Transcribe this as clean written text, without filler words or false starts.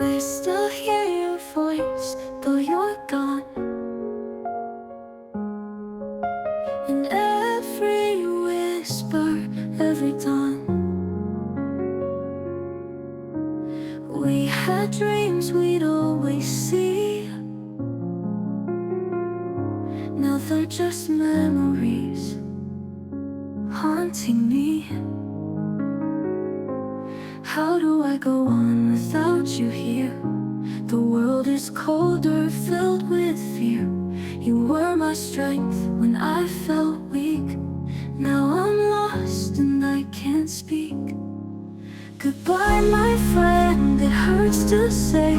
I still hear your voice, though you're gone. In every whisper, every dawn. We had dreams we'd always see. Now they're just memories haunting me. How do I go on without you here? The world is colder, filled with fear. You were my strength when I felt weak. Now I'm lost and I can't speak. Goodbye, my friend, it hurts to say.